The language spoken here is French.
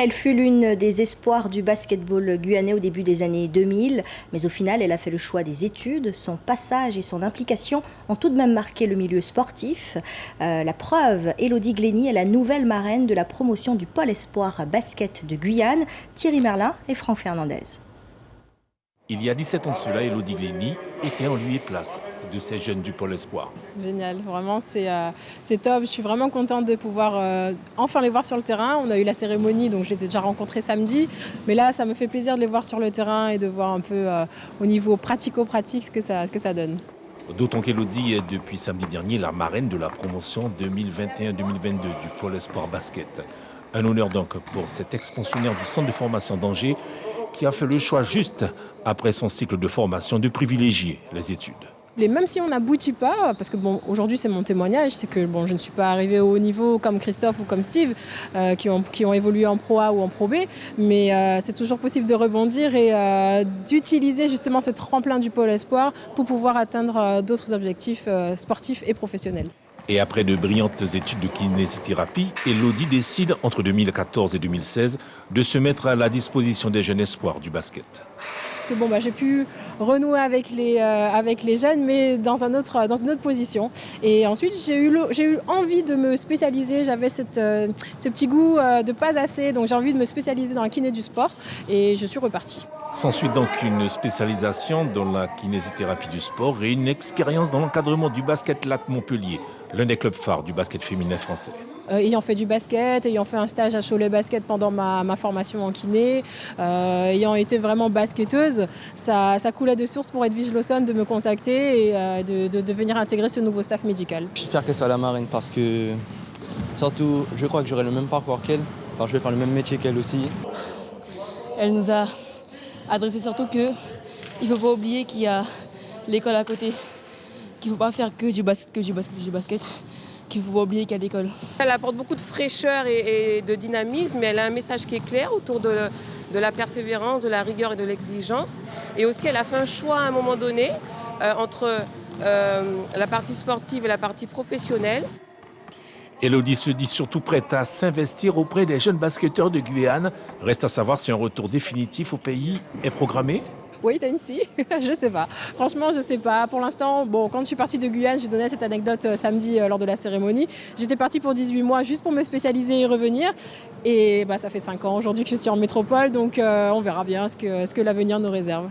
Elle fut l'une des espoirs du basketball guyanais au début des années 2000, mais au final, elle a fait le choix des études. Son passage et son implication ont tout de même marqué le milieu sportif. La preuve, Élodie Glenny est la nouvelle marraine de la promotion du pôle espoir basket de Guyane, Thierry Merlin et Franck Fernandez. Il y a 17 ans de cela, Élodie Glenny était en lieu et place de ces jeunes du pôle espoir. Génial, vraiment c'est top. Je suis vraiment contente de pouvoir enfin les voir sur le terrain. On a eu la cérémonie, donc je les ai déjà rencontrés samedi. Mais là, ça me fait plaisir de les voir sur le terrain et de voir un peu au niveau pratico-pratique ce que ça donne. D'autant qu'Élodie est depuis samedi dernier la marraine de la promotion 2021-2022 du pôle espoir basket. Un honneur donc pour cette ex-pensionnaire du centre de formation d'Angers qui a fait le choix juste après son cycle de formation de privilégier les études. Et même si on n'aboutit pas, parce que aujourd'hui c'est mon témoignage, c'est que je ne suis pas arrivée au haut niveau comme Christophe ou comme Steve, qui ont évolué en Pro A ou en Pro B, mais c'est toujours possible de rebondir et d'utiliser justement ce tremplin du pôle espoir pour pouvoir atteindre d'autres objectifs sportifs et professionnels. Et après de brillantes études de kinésithérapie, Élodie décide entre 2014 et 2016 de se mettre à la disposition des jeunes espoirs du basket. J'ai pu renouer avec les jeunes, mais dans une autre position. Et ensuite, j'ai eu envie de me spécialiser. J'avais ce petit goût de pas assez, donc j'ai envie de me spécialiser dans la kiné du sport. Et je suis repartie. S'ensuit donc une spécialisation dans la kinésithérapie du sport et une expérience dans l'encadrement du basket Lac Montpellier, l'un des clubs phares du basket féminin français. Ayant fait du basket, ayant fait un stage à Cholet Basket pendant ma formation en kiné, ayant été vraiment basketteuse, ça coulait de source pour Edwige Lawson de me contacter et de venir intégrer ce nouveau staff médical. Je suis fier qu'elle soit la marraine parce que, surtout, je crois que j'aurai le même parcours qu'elle. Enfin, je vais faire le même métier qu'elle aussi. Elle nous a adressé surtout qu'il ne faut pas oublier qu'il y a l'école à côté, qu'il ne faut pas faire que du basket. Qu'il ne faut pas oublier qu'il y a l'école. Elle apporte beaucoup de fraîcheur et de dynamisme, mais elle a un message qui est clair autour de la persévérance, de la rigueur et de l'exigence. Et aussi, elle a fait un choix à un moment donné entre la partie sportive et la partie professionnelle. Élodie se dit surtout prête à s'investir auprès des jeunes basketteurs de Guyane. Reste à savoir si un retour définitif au pays est programmé. Wait and see, je sais pas. Franchement, je sais pas. Pour l'instant, quand je suis partie de Guyane, je donnais cette anecdote samedi lors de la cérémonie. J'étais partie pour 18 mois juste pour me spécialiser et revenir. Et ça fait 5 ans aujourd'hui que je suis en métropole, donc on verra bien ce que l'avenir nous réserve.